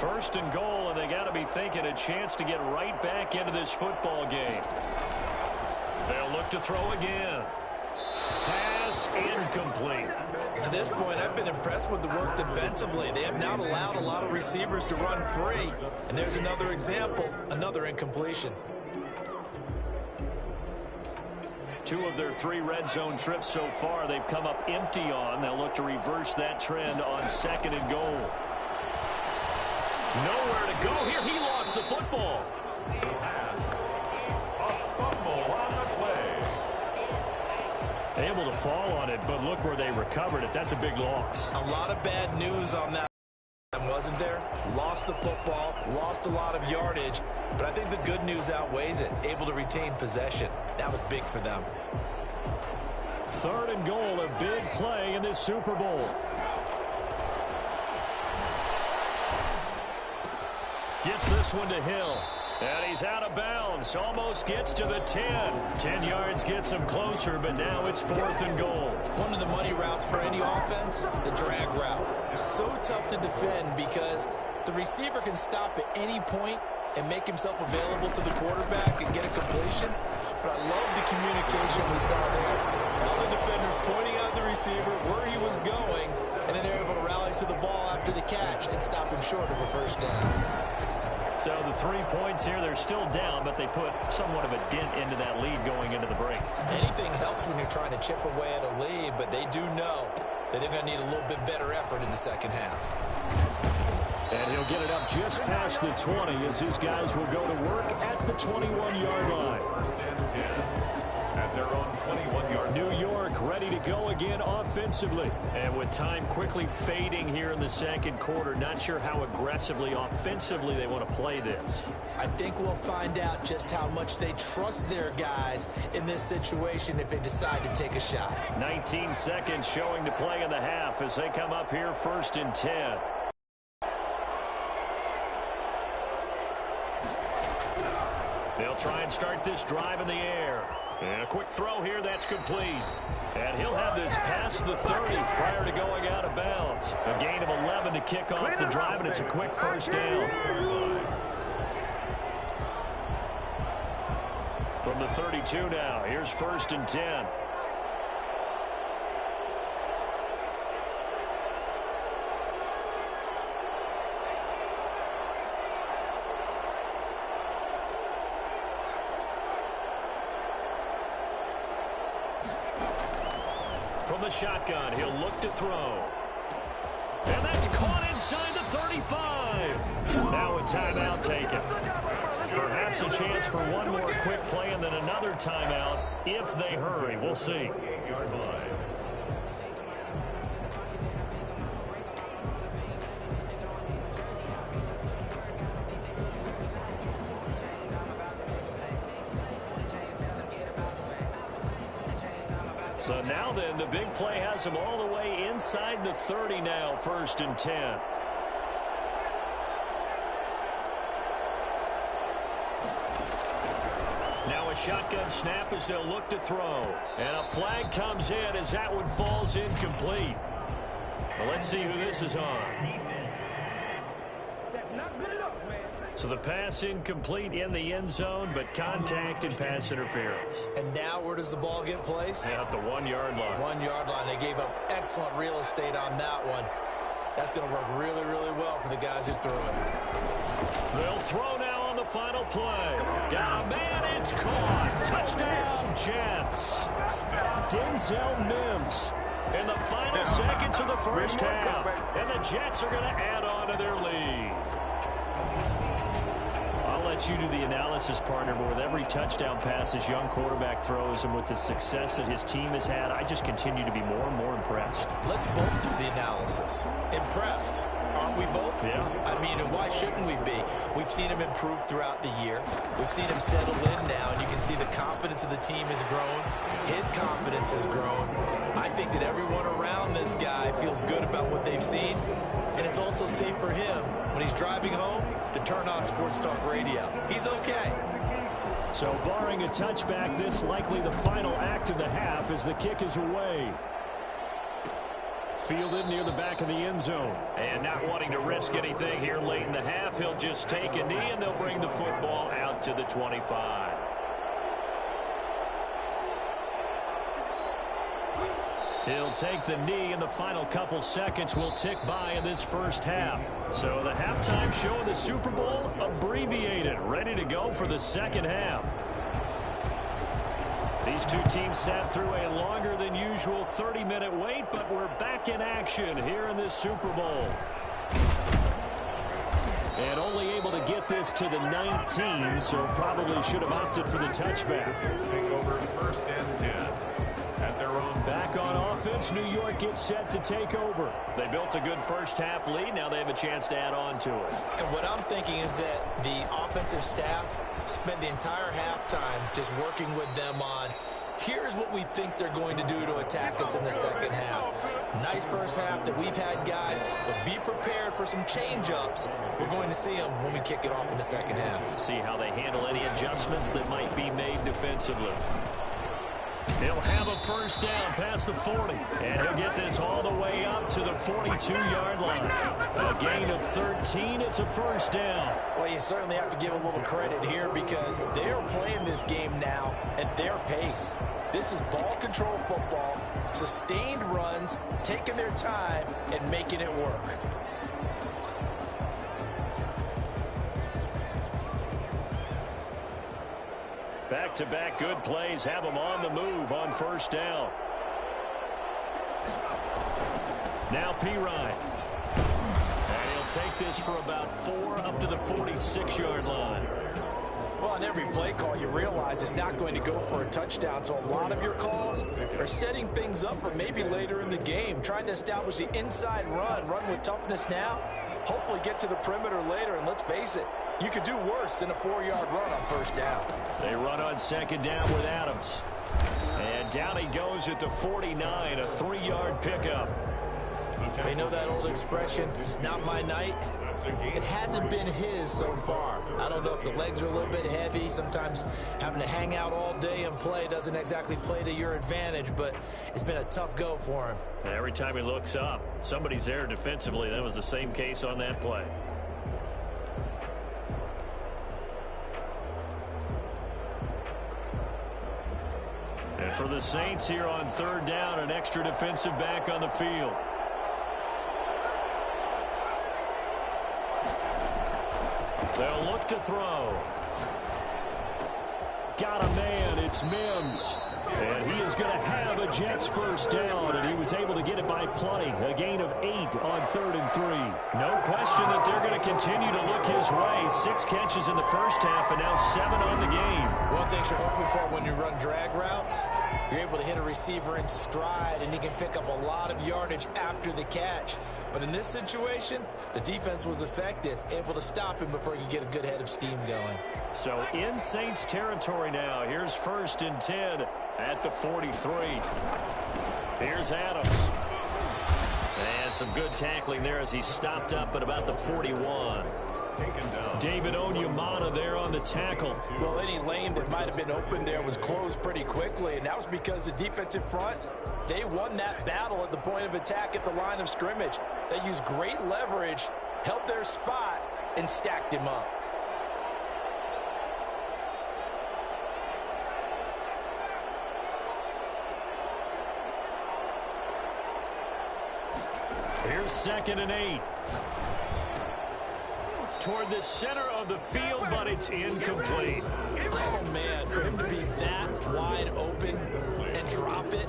First and goal, and they got to be thinking a chance to get right back into this football game. They'll look to throw again. Pass incomplete. To this point, I've been impressed with the work defensively. They have not allowed a lot of receivers to run free. And there's another example, another incompletion. 2 of their 3 red zone trips so far, they've come up empty on. They'll look to reverse that trend on second and goal. Nowhere to go here. He lost the football. Able to fall on it, but look where they recovered it. That's a big loss. A lot of bad news on that, wasn't there? Lost the football, lost a lot of yardage, but I think the good news outweighs it. Able to retain possession. That was big for them. Third and goal, a big play in this Super Bowl. Gets this one to Hill. And he's out of bounds. Almost gets to the 10. 10 yards gets him closer, but now it's 4th and goal. One of the money routes for any offense, the drag route. So tough to defend because the receiver can stop at any point and make himself available to the quarterback and get a completion. But I love the communication we saw there. All the defenders pointing out the receiver where he was going, and then they're able to rally to the ball after the catch and stop him short of a first down. So the 3 points here, they're still down, but they put somewhat of a dent into that lead going into the break. Anything helps when you're trying to chip away at a lead, but they do know that they're going to need a little bit better effort in the second half. And he'll get it up just past the 20 as his guys will go to work at the 21-yard line. At their own 21-yard. New York ready to go again offensively. And with time quickly fading here in the second quarter, not sure how aggressively offensively they want to play this. I think we'll find out just how much they trust their guys in this situation if they decide to take a shot. 19 seconds showing to play in the half as they come up here 1st and 10. They'll try and start this drive in the air. And a quick throw here, that's complete. And he'll have this past the 30 prior to going out of bounds. A gain of 11 to kick off the drive, and it's a quick first down. From the 32 now, here's 1st and 10. From the shotgun, he'll look to throw. And that's caught inside the 35. Now a timeout taken. Perhaps a chance for one more quick play and then another timeout if they hurry. We'll see. So now then, the big play has him all the way inside the 30 now, 1st and 10. Now a shotgun snap as they'll look to throw. And a flag comes in as that one falls incomplete. Well, let's see who this is on. So the pass incomplete in the end zone, but contact and pass interference. And now where does the ball get placed? Yeah, at the 1-yard line. 1-yard line. They gave up excellent real estate on that one. That's going to work really, really well for the guys who threw it. They'll throw now on the final play. Got a man, it's caught. Touchdown, Jets. Denzel Mims in the final seconds of the first half. And the Jets are going to add on to their lead. I'll let you do the analysis, partner, but with every touchdown pass his young quarterback throws and with the success that his team has had, I just continue to be more and more impressed. Let's both do the analysis. Impressed. Aren't we both? Yeah. I mean, and why shouldn't we be? We've seen him improve throughout the year. We've seen him settle in now, and you can see the confidence of the team has grown. His confidence has grown. I think that everyone around this guy feels good about what they've seen, and it's also safe for him when he's driving home to turn on Sports Talk Radio. He's okay. So barring a touchback, this likely the final act of the half as the kick is away. fielded near the back of the end zone. And not wanting to risk anything here late in the half, he'll just take a knee, and they'll bring the football out to the 25. He'll take the knee, and the final couple seconds will tick by in this first half. So the halftime show in the Super Bowl, abbreviated, ready to go for the second half. These two teams sat through a longer than usual 30-minute wait, but we're back in action here in this Super Bowl. And only able to get this to the 19, so probably should have opted for the touchback. Take over first and 10 at their own. Back on offense, New York gets set to take over. They built a good first half lead. Now they have a chance to add on to it. And what I'm thinking is that the offensive staff spent the entire halftime just working with them on, here's what we think they're going to do to attack us in the second half. Nice first half that we've had, guys, but be prepared for some change-ups. We're going to see them when we kick it off in the second half. See how they handle any adjustments that might be made defensively. He'll have a first down past the 40, and he'll get this all the way up to the 42-yard line. A gain of 13, it's a first down. Well, you certainly have to give a little credit here because they're playing this game now at their pace. This is ball control football, sustained runs, taking their time, and making it work. Back-to-back good plays have them on the move on first down. Now P-Ryan. And he'll take this for about 4 up to the 46-yard line. Well, on every play call, you realize it's not going to go for a touchdown, so a lot of your calls are setting things up for maybe later in the game, trying to establish the inside run with toughness now, hopefully get to the perimeter later, and let's face it, you could do worse than a 4-yard run on first down. They run on second down with Adams. And down he goes at the 49, a 3-yard pickup. They know that old expression, it's not my night. It hasn't been his so far. I don't know if the legs are a little bit heavy. Sometimes having to hang out all day and play doesn't exactly play to your advantage, but it's been a tough go for him. And every time he looks up, somebody's there defensively. That was the same case on that play. And for the Saints here on third down, an extra defensive back on the field. They'll look to throw. Got a man. It's Mims. And he is going to have a Jets first down, and he was able to get it by plenty. A gain of 8 on 3rd and 3. No question that they're going to continue to look his way. 6 catches in the first half, and now 7 on the game. One thing you're hoping for when you run drag routes, you're able to hit a receiver in stride, and he can pick up a lot of yardage after the catch. But in this situation, the defense was effective, able to stop him before he could get a good head of steam going. So in Saints territory now. Here's 1st and 10 at the 43. Here's Adams. And some good tackling there as he stopped up at about the 41. David Onyemata there on the tackle. Well, any lane that might have been open there was closed pretty quickly, and that was because the defensive front, they won that battle at the point of attack at the line of scrimmage. They used great leverage, held their spot, and stacked him up. Here's 2nd and 8. Toward the center of the field, but it's incomplete. Oh, man, for him to be that wide open and drop it,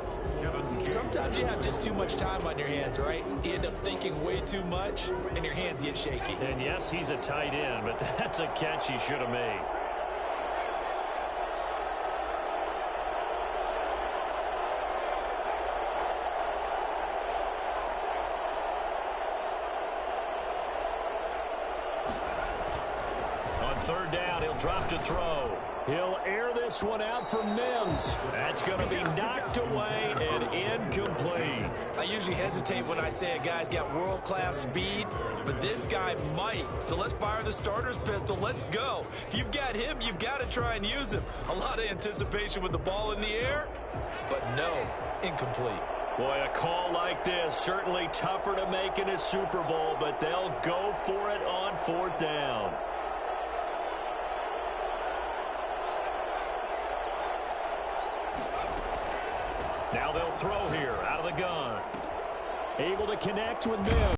sometimes you have just too much time on your hands, right? You end up thinking way too much, and your hands get shaky. And yes, he's a tight end, but that's a catch he should have made. Third down, he'll drop to throw. He'll air this one out for Mims. That's going to be knocked away and incomplete. I usually hesitate when I say a guy's got world-class speed, but this guy might. So let's fire the starter's pistol. Let's go. If you've got him, you've got to try and use him. A lot of anticipation with the ball in the air, but no, incomplete. Boy, a call like this, certainly tougher to make in a Super Bowl, but they'll go for it on 4th down. Now they'll throw here out of the gun. Able to connect with Mims.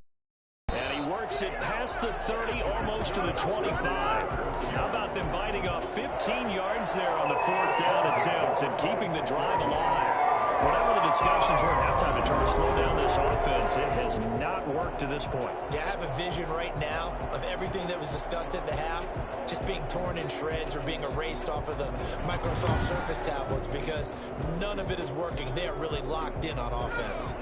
And he works it past the 30, almost to the 25. How about them biting off 15 yards there on the 4th down attempt and keeping the drive alive? Whatever the discussions were at halftime to try to slow down this offense, it has not worked to this point. Yeah, I have a vision right now of everything that was discussed at the half just being torn in shreds or being erased off of the Microsoft Surface tablets because none of it is working. They are really locked in on offense.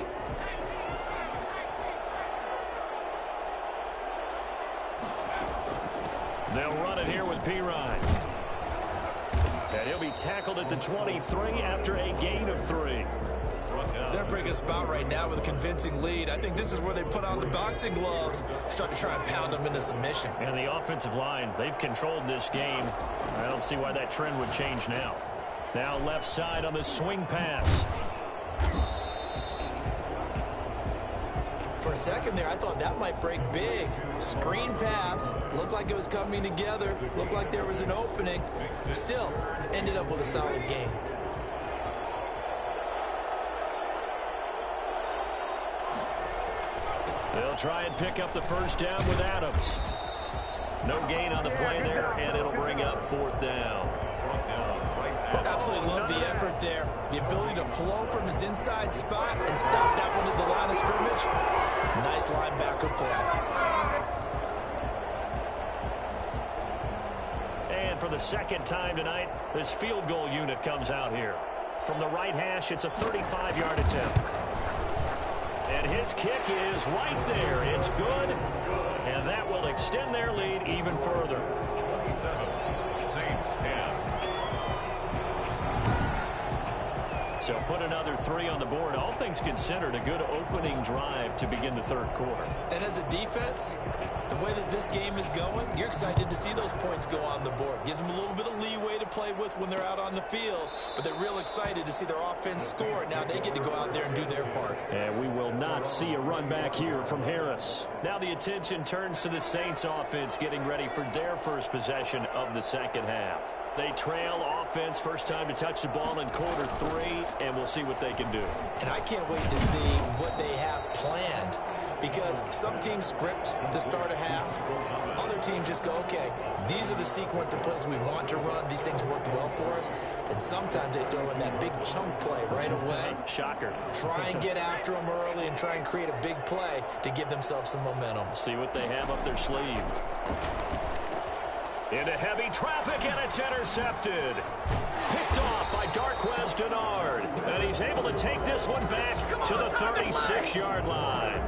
They'll run it here with P-Ryan. And he'll be tackled at the 23 after a gain of 3. They're bringing a spot right now with a convincing lead. I think this is where they put on the boxing gloves, start to try and pound them into submission. And the offensive line, they've controlled this game. I don't see why that trend would change now. Now left side on the swing pass. For a second there, I thought that might break big. Screen pass. Looked like it was coming together. Looked like there was an opening. Still, ended up with a solid game. They'll try and pick up the first down with Adams. No gain on the play there, and it'll bring up 4th down. Absolutely love the effort there. The ability to flow from his inside spot and stop that one at the line of scrimmage. Nice linebacker play. And for the second time tonight, this field goal unit comes out here. From the right hash, it's a 35-yard attempt. And his kick is right there. It's good. And that will extend their lead even further. 27, Saints 10. So put another 3 on the board. All things considered, a good opening drive to begin the 3rd quarter. And as a defense, the way that this game is going, you're excited to see those points go on the board. Gives them a little bit of leeway to play with when they're out on the field, but they're real excited to see their offense score. Now they get to go out there and do their part. And we will not see a run back here from Harris. Now the attention turns to the Saints offense getting ready for their first possession of the second half. They trail offense, first time to touch the ball in quarter 3, and we'll see what they can do. And I can't wait to see what they have planned, because some teams script to start a half. Other teams just go, okay, these are the sequence of plays we want to run. These things worked well for us. And sometimes they throw in that big chunk play right away. Shocker. Try and get after them early and try and create a big play to give themselves some momentum. See what they have up their sleeve. Into heavy traffic, and it's intercepted. Picked off by Darquez Denard. And he's able to take this one back to the 36-yard line.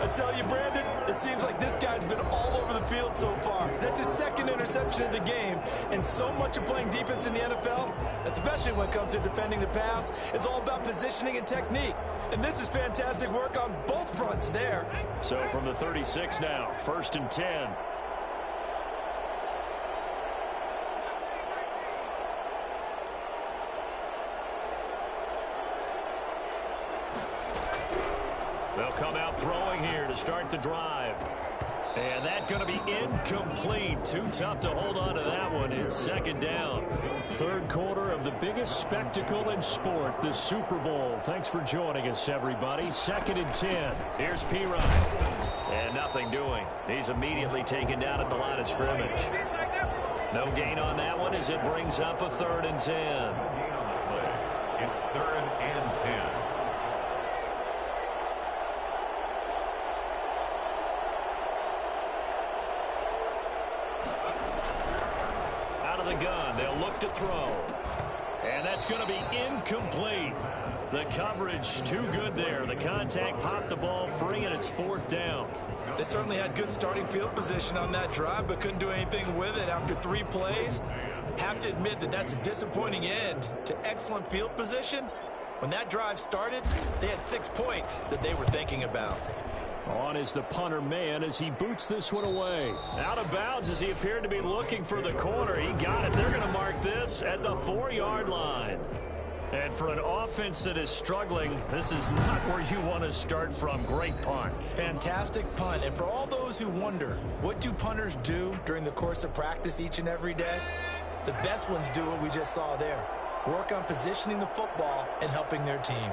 I tell you, Brandon, it seems like this guy's been all over the field so far. That's his 2nd interception of the game. And so much of playing defense in the NFL, especially when it comes to defending the pass, is all about positioning and technique. And this is fantastic work on both fronts there. So from the 36 now, 1st and 10. They'll come out throwing here to start the drive. And that's going to be incomplete. Too tough to hold on to that one. It's 2nd down. 3rd quarter of the biggest spectacle in sport, the Super Bowl. Thanks for joining us, everybody. 2nd and 10. Here's P-Ryan. And nothing doing. He's immediately taken down at the line of scrimmage. No gain on that one as it brings up a 3rd and 10. It's 3rd and 10. The gun, they'll look to throw, and that's going to be incomplete. The coverage too good there. The contact popped the ball free, and it's 4th down. They certainly had good starting field position on that drive, but couldn't do anything with it after 3 plays. Have to admit that that's a disappointing end to excellent field position. When that drive started, they had 6 points that they were thinking about. On is the punter man as he boots this one away. Out of bounds as he appeared to be looking for the corner. He got it. They're going to mark this at the 4-yard line. And for an offense that is struggling, this is not where you want to start from. Great punt. Fantastic punt. And for all those who wonder, what do punters do during the course of practice each and every day? The best ones do what we just saw there. Work on positioning the football and helping their team.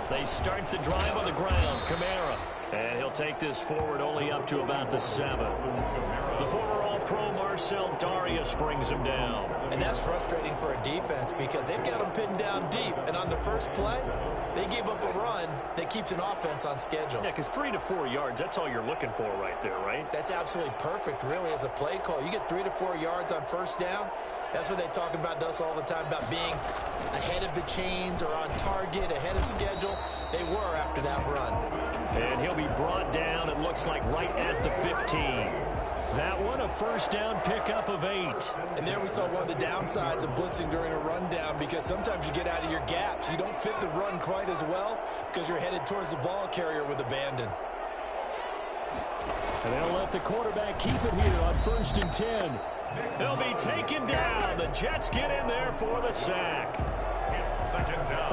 They start the drive on the ground. Kamara. And he'll take this forward only up to about the 7. The former All-Pro Marcel Darius brings him down. And that's frustrating for a defense because they've got him pinned down deep. And on the first play, they gave up a run that keeps an offense on schedule. Yeah, because 3 to 4 yards, that's all you're looking for right there, right? That's absolutely perfect, really, as a play call. You get 3 to 4 yards on first down. That's what they talk about to us all the time, about being ahead of the chains or on target, ahead of schedule. They were after that run. And he'll be brought down, it looks like, right at the 15. That one, a first down pickup of 8. And there we saw one of the downsides of blitzing during a rundown, because sometimes you get out of your gaps. You don't fit the run quite as well because you're headed towards the ball carrier with abandon. And they'll let the quarterback keep it here on 1st and 10. He'll be taken down. The Jets get in there for the sack.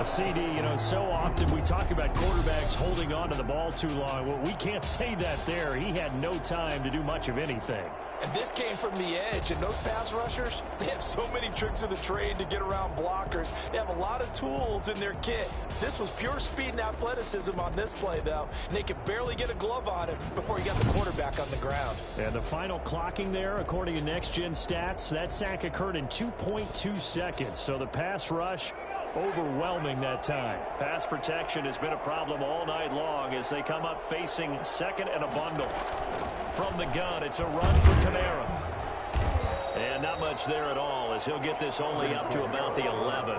CD, you know, so often we talk about quarterbacks holding on to the ball too long. Well, we can't say that there. He had no time to do much of anything. And this came from the edge, and those pass rushers, they have so many tricks of the trade to get around blockers. They have a lot of tools in their kit. This was pure speed and athleticism on this play, though, and they could barely get a glove on it before he got the quarterback on the ground. And the final clocking there, according to Next Gen Stats, that sack occurred in 2.2 seconds. So the pass rush overwhelming that time. Pass protection has been a problem all night long as they come up facing 2nd and a bundle. From the gun, it's a run for Kamara. And not much there at all as he'll get this only up to about the 11.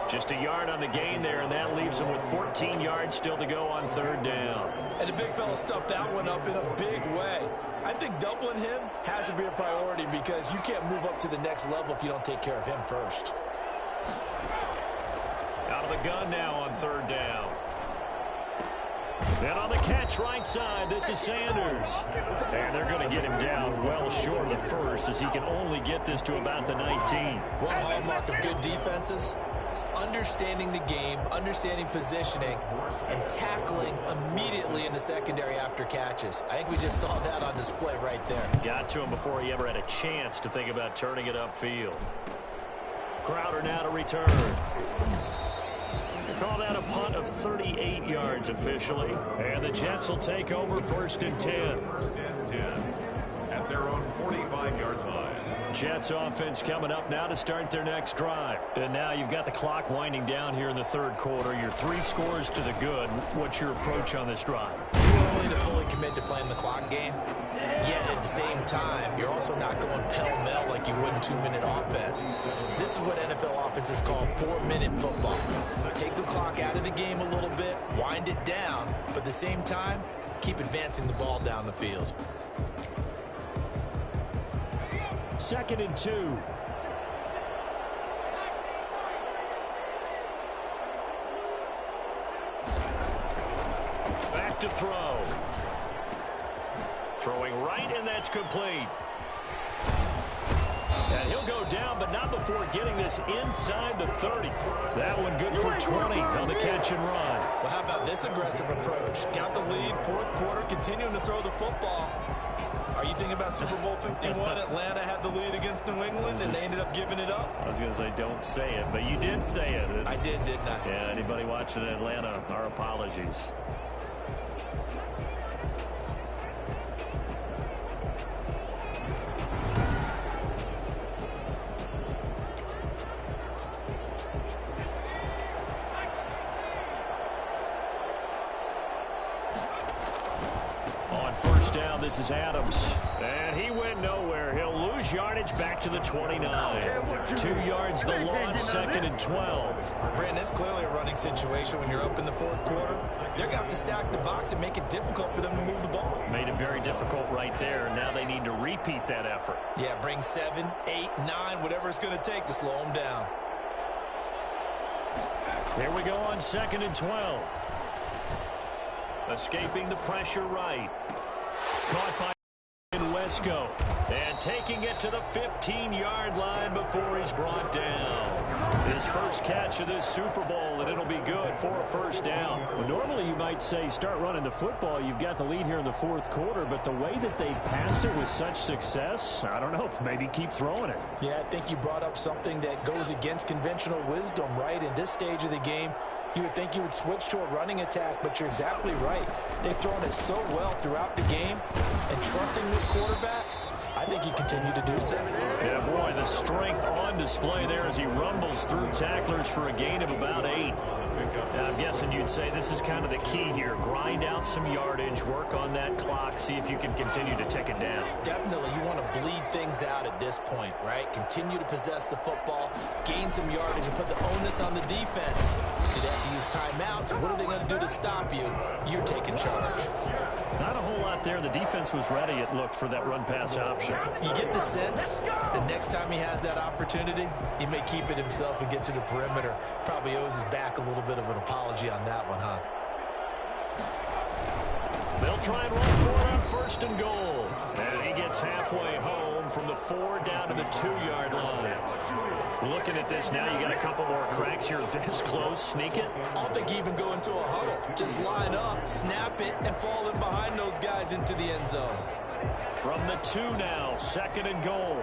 Just a yard on the gain there, and that leaves him with 14 yards still to go on 3rd down. And the big fella stuffed that one up in a big way. I think doubling him has to be a priority because you can't move up to the next level if you don't take care of him first. Out of the gun now on 3rd down. And on the catch right side, this is Sanders. And they're going to get him down well short of the first as he can only get this to about the 19. One hallmark of good defenses is understanding the game, understanding positioning, and tackling immediately in the secondary after catches. I think we just saw that on display right there. Got to him before he ever had a chance to think about turning it upfield. Crowder now to return. Call that a punt of 38 yards officially. And the Jets will take over 1st and 10. 1st and 10 at their own 45-yard line. Jets offense coming up now to start their next drive. And now you've got the clock winding down here in the 3rd quarter. You're 3 scores to the good. What's your approach on this drive? Too early to fully commit to playing the clock game. Yet at the same time, you're also not going pell-mell like you would in 2-minute offense. This is what NFL offenses call 4-minute football. Take the clock out of the game a little bit, wind it down, but at the same time, keep advancing the ball down the field. 2nd and 2. Back to throw. Throwing right, and that's complete. And he'll go down, but not before getting this inside the 30. That one good for 20 on the catch and run. Well, how about this aggressive approach? Got the lead, 4th quarter, continuing to throw the football. Are you thinking about Super Bowl 51? Atlanta had the lead against New England, and they ended up giving it up? I was going to say, don't say it, but you did say it. I did, didn't I? Yeah, anybody watching Atlanta, our apologies. On 1st down, this is Adams. And he went nowhere. He'll lose yardage back to the 29. 2 yards the loss, 2nd and 12. Brandon, it's clearly a running situation when you're up in the 4th quarter. They're going to have to stack the box and make it difficult for them to move the ball. Made it very difficult right there. Now they need to repeat that effort. Yeah, bring 7, 8, 9, whatever it's going to take to slow them down. Here we go on 2nd and 12. Escaping the pressure right. Caught by Briscoe. And taking it to the 15-yard line before he's brought down. His first catch of this Super Bowl, and it'll be good for a first down. Well, normally you might say start running the football. You've got the lead here in the fourth quarter, but the way that they passed it with such success, I don't know, maybe keep throwing it. Yeah, I think you brought up something that goes against conventional wisdom, right? In this stage of the game, you would think you would switch to a running attack, but you're exactly right. They've thrown it so well throughout the game, and trusting this quarterback, I think he continued to do so. Yeah, boy, the strength on display there as he rumbles through tacklers for a gain of about 8. Now, I'm guessing you'd say this is kind of the key here. Grind out some yardage, work on that clock, see if you can continue to tick it down. Definitely, you want to bleed things out at this point, right? Continue to possess the football, gain some yardage, and put the onus on the defense. Do they have to use timeouts? What are they going to do to stop you? You're taking charge. Not a whole lot there. The defense was ready, it looked, for that run-pass option. You get the sense that next time he has that opportunity, he may keep it himself and get to the perimeter. Probably owes his back a little bit of an apology on that one, huh? They'll try and run for it on first and goal. And he gets halfway home from the 4 down to the 2-yard line. Looking at this now, you got a couple more cracks here this close. Sneak it. I don't think you even go into a huddle. Just line up, snap it, and fall in behind those guys into the end zone. From the 2 now, 2nd and goal.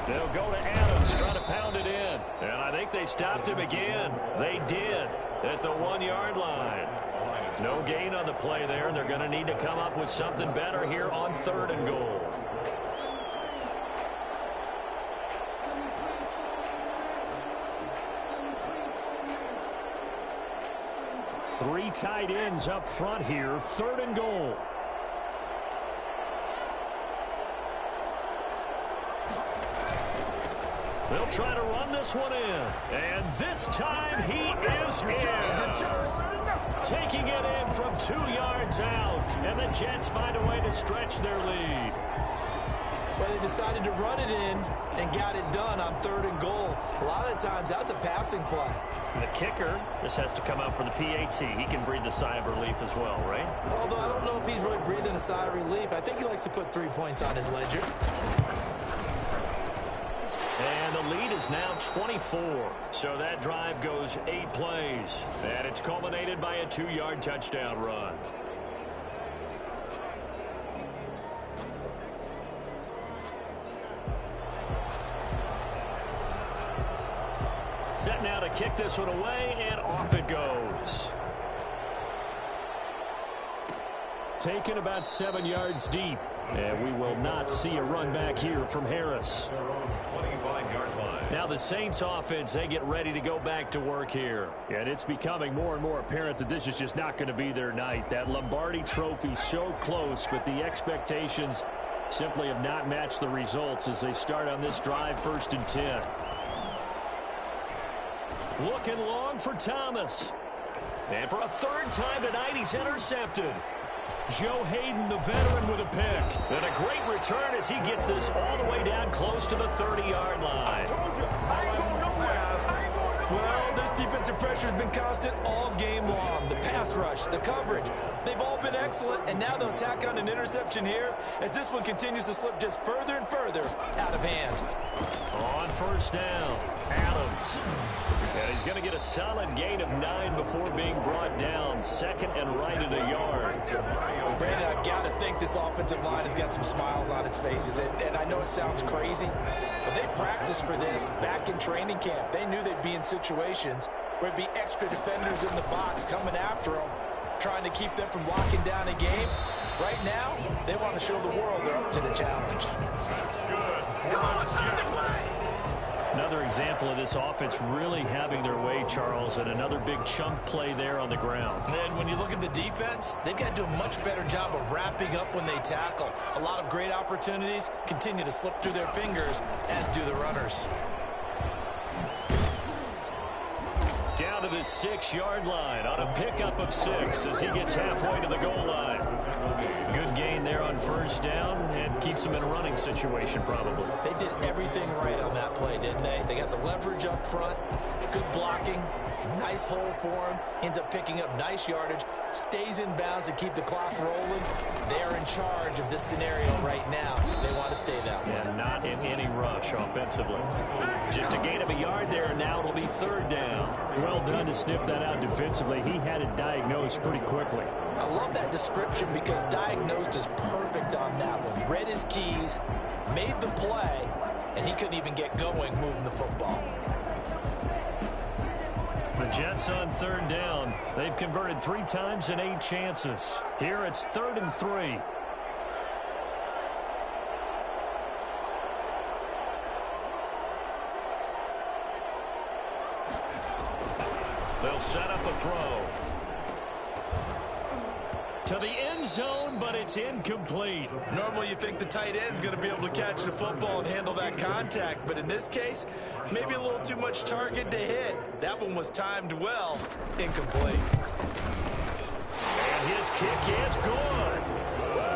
They'll go to Adams, trying to pound it in. And I think they stopped him again. They did at the 1-yard line. No gain on the play there. They're going to need to come up with something better here on 3rd and goal. Three tight ends up front here. 3rd and goal. They'll try to run this one in. And this time he is in. Taking it in from 2 yards out. And the Jets find a way to stretch their lead. Well, they decided to run it in and got it done on 3rd and goal. A lot of times, that's a passing play. The kicker, this has to come out for the PAT. He can breathe a sigh of relief as well, right? Although I don't know if he's really breathing a sigh of relief. I think he likes to put 3 points on his ledger. And the lead is now 24. So that drive goes 8 plays. And it's culminated by a 2-yard touchdown run. Set now to kick this one away, and off it goes. Taken about 7 yards deep. And we will not see a run back here from Harris. 25-yard line. Now the Saints offense, they get ready to go back to work here. And it's becoming more and more apparent that this is just not going to be their night. That Lombardi trophy so close, but the expectations simply have not matched the results as they start on this drive 1st and 10. Looking long for Thomas. And for a 3rd time tonight, he's intercepted. Joe Hayden, the veteran, with a pick. And a great return as he gets this all the way down close to the 30-yard line. Well, this defensive pressure has been constant all game long. The pass rush, the coverage, they've all been excellent, and now they'll tack on an interception here as this one continues to slip just further and further out of hand. On 1st down, Adams. And he's going to get a solid gain of 9 before being brought down. 2nd and right at a yard. Well, Brandon, I've got to think this offensive line has got some smiles on its faces. And I know it sounds crazy, but they practiced for this back in training camp. They knew they'd be in situations where it'd be extra defenders in the box coming after them, trying to keep them from locking down a game. Right now, they want to show the world they're up to the challenge. That's good. Come on, Jets. Another example of this offense really having their way, Charles, and another big chunk play there on the ground. And when you look at the defense, they've got to do a much better job of wrapping up when they tackle. A lot of great opportunities continue to slip through their fingers, as do the runners. Down to the 6-yard line on a pickup of 6 as he gets halfway to the goal line. Good gain there on first down and keeps him in a running situation probably. They did everything right on that play, didn't they? They got the leverage up front, good blocking, nice hole for him, ends up picking up nice yardage, stays in bounds to keep the clock rolling. They're in charge of this scenario right now. They want to stay that way. And not in any rush offensively. Just a gain of a yard there, and now it'll be third down. Well done to sniff that out defensively. He had it diagnosed pretty quickly. I love that description because diagnosed is perfect on that one. Read his keys, made the play, and he couldn't even get going moving the football. The Jets on third down. They've converted 3 times in 8 chances. Here it's 3rd and 3. They'll set up a throw. To the end zone, but it's incomplete. Normally you think the tight end's going to be able to catch the football and handle that contact, but in this case, maybe a little too much target to hit. That one was timed well. Incomplete. And his kick is good.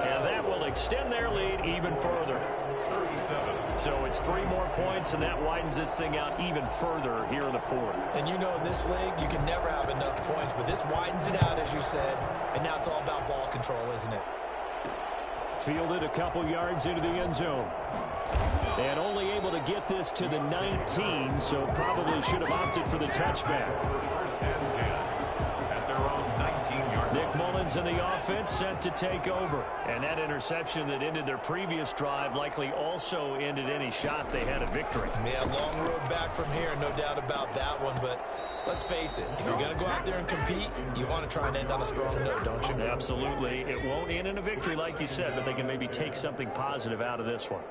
And that will extend their lead even further. So it's 3 more points, and that widens this thing out even further here in the 4th. And you know in this league, you can never have enough points, but this widens it out, as you said, and now it's all about ball control, isn't it? Fielded a couple yards into the end zone. And only able to get this to the 19, so probably should have opted for the touchback. First and 10 at their own 19-yard line. Nick Mullins in the offense set to take over. And that interception that ended their previous drive likely also ended any shot they had at victory. Yeah, long road back from here, no doubt about that one. But let's face it, if you're going to go out there and compete, you want to try and end on a strong note, don't you? Absolutely. It won't end in a victory like you said, but they can maybe take something positive out of this one.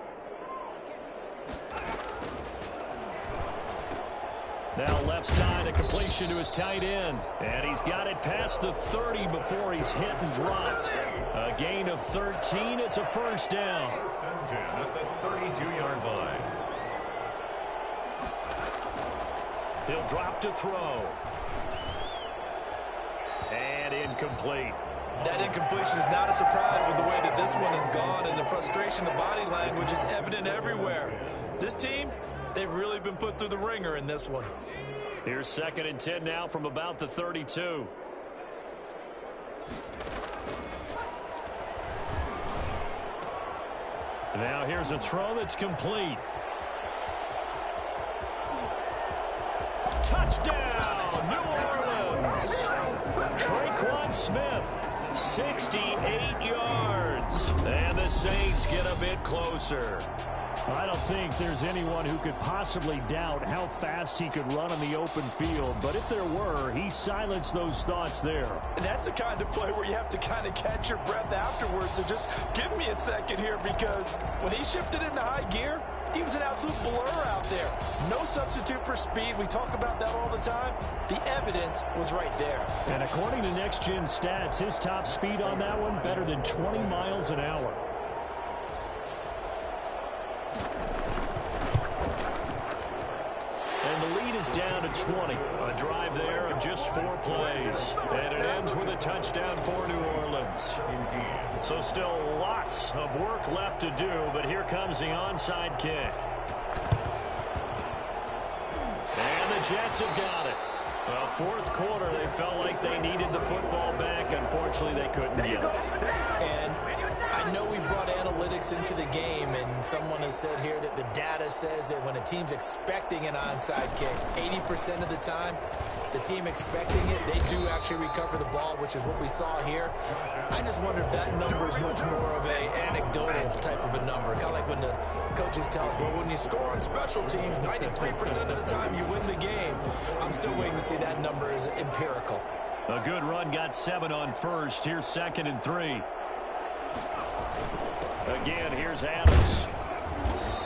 Now left side, a completion to his tight end. And he's got it past the 30 before he's hit and dropped. A gain of 13. It's a first down. First and 10 at the 32-yard line. He'll drop to throw. And incomplete. That incompletion is not a surprise with the way that this one has gone, and the frustration of body language is evident everywhere. This team, they've really been put through the ringer in this one. Here's 2nd and 10 now from about the 32. Now here's a throw that's complete. Touchdown, New Orleans. Traquan Smith, 68 yards. And the Saints get a bit closer. I don't think there's anyone who could possibly doubt how fast he could run on the open field. But if there were, he silenced those thoughts there. And that's the kind of play where you have to kind of catch your breath afterwards. So just give me a second here, because when he shifted into high gear, he was an absolute blur out there. No substitute for speed. We talk about that all the time. The evidence was right there. And according to Next Gen Stats, his top speed on that one, better than 20 miles an hour. And the lead is down to 20. A drive there of just 4 plays. And it ends with a touchdown for New Orleans. So still lots of work left to do, but here comes the onside kick. And the Jets have got it. Well, 4th quarter, they felt like they needed the football back. Unfortunately, they couldn't get it. And I know we brought analytics into the game, and someone has said here that the data says that when a team's expecting an onside kick, 80% of the time, the team expecting it, they do actually recover the ball, which is what we saw here. I just wonder if that number is much more of a anecdotal type of a number. Kind of like when the coaches tell us, well, when you score on special teams, 93% of the time you win the game. I'm still waiting to see that number is empirical. A good run got 7 on first. Here's 2nd and 3. Again, here's Adams.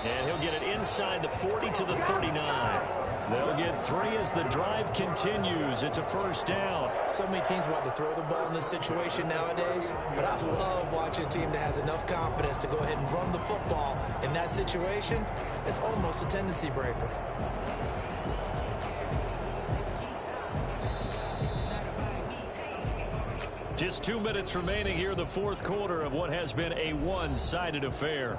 And he'll get it inside the 40 to the 39. They'll get 3 as the drive continues. It's a first down. So many teams want to throw the ball in this situation nowadays, but I love watching a team that has enough confidence to go ahead and run the football. In that situation, it's almost a tendency breaker. Just 2 minutes remaining here in the fourth quarter of what has been a one-sided affair.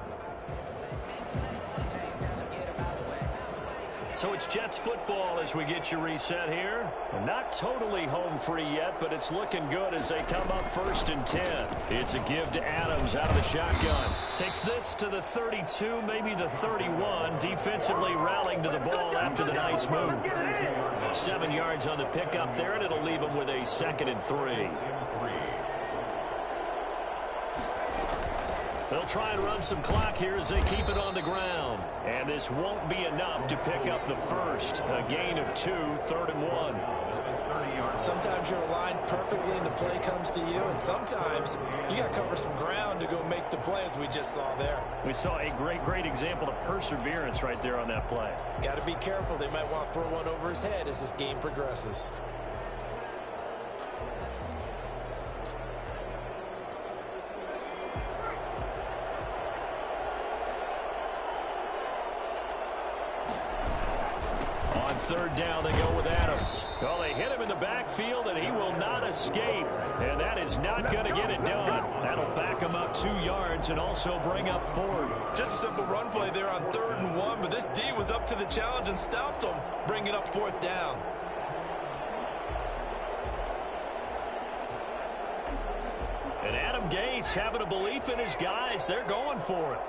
So it's Jets football as we get you reset here. Not totally home free yet, but it's looking good as they come up 1st and 10. It's a give to Adams out of the shotgun. Takes this to the 32, maybe the 31. Defensively rallying to the ball after the nice move. 7 yards on the pickup there, and it'll leave him with a 2nd and 3. They'll try and run some clock here as they keep it on the ground. And this won't be enough to pick up the first. A gain of 2, 3rd and 1. Sometimes you're aligned perfectly and the play comes to you, and sometimes you got to cover some ground to go make the play, as we just saw there. We saw a great example of perseverance right there on that play. Got to be careful. They might want to throw one over his head as this game progresses. On 3rd down, they go with Adams. Well, they hit him in the backfield, and he will not escape. And that is not going to get it done. That'll back him up 2 yards and also bring up 4th. Just a simple run play there on 3rd and 1, but this D was up to the challenge and stopped him, bringing up 4th down. And Adam Gase having a belief in his guys. They're going for it.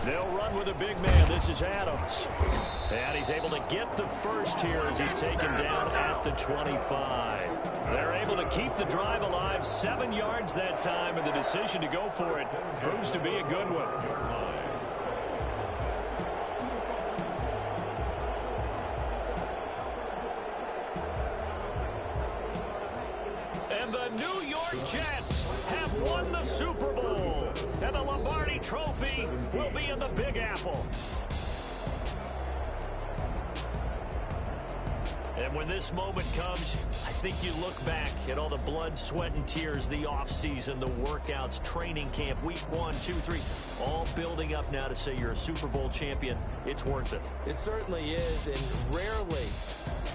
They'll run with a big man. This is Adams. And he's able to get the first here as he's taken down at the 25. They're able to keep the drive alive. 7 yards that time, and the decision to go for it proves to be a good one. And the New York Jets have won the Super Bowl. And the Lombardi Trophy will be in the Big Apple. And when this moment comes, I think you look back at all the blood, sweat, and tears, the offseason, the workouts, training camp, week 1, 2, 3, all building up now to say you're a Super Bowl champion. It's worth it. It certainly is, and rarely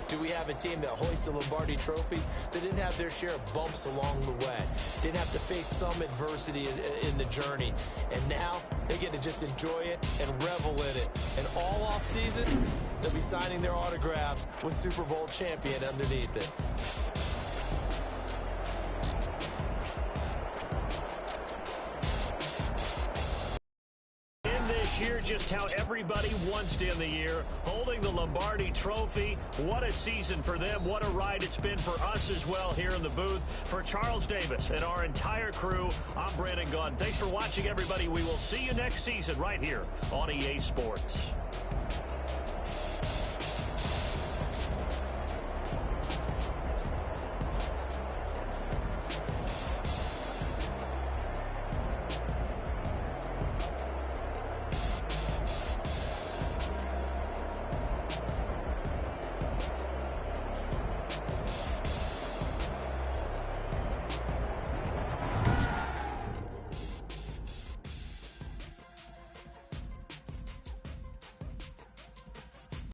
do we have a team that hoists a Lombardi Trophy that didn't have their share of bumps along the way, didn't have to face some adversity in the journey, and now they get to just enjoy it and revel in it. And all offseason, they'll be signing their autographs with Super Bowl champion underneath it. Year, just how everybody wants to end the year, holding the Lombardi Trophy. What a season for them. What a ride it's been for us as well here in the booth. For Charles Davis and our entire crew, I'm Brandon Gunn. Thanks for watching, everybody. We will see you next season right here on EA Sports.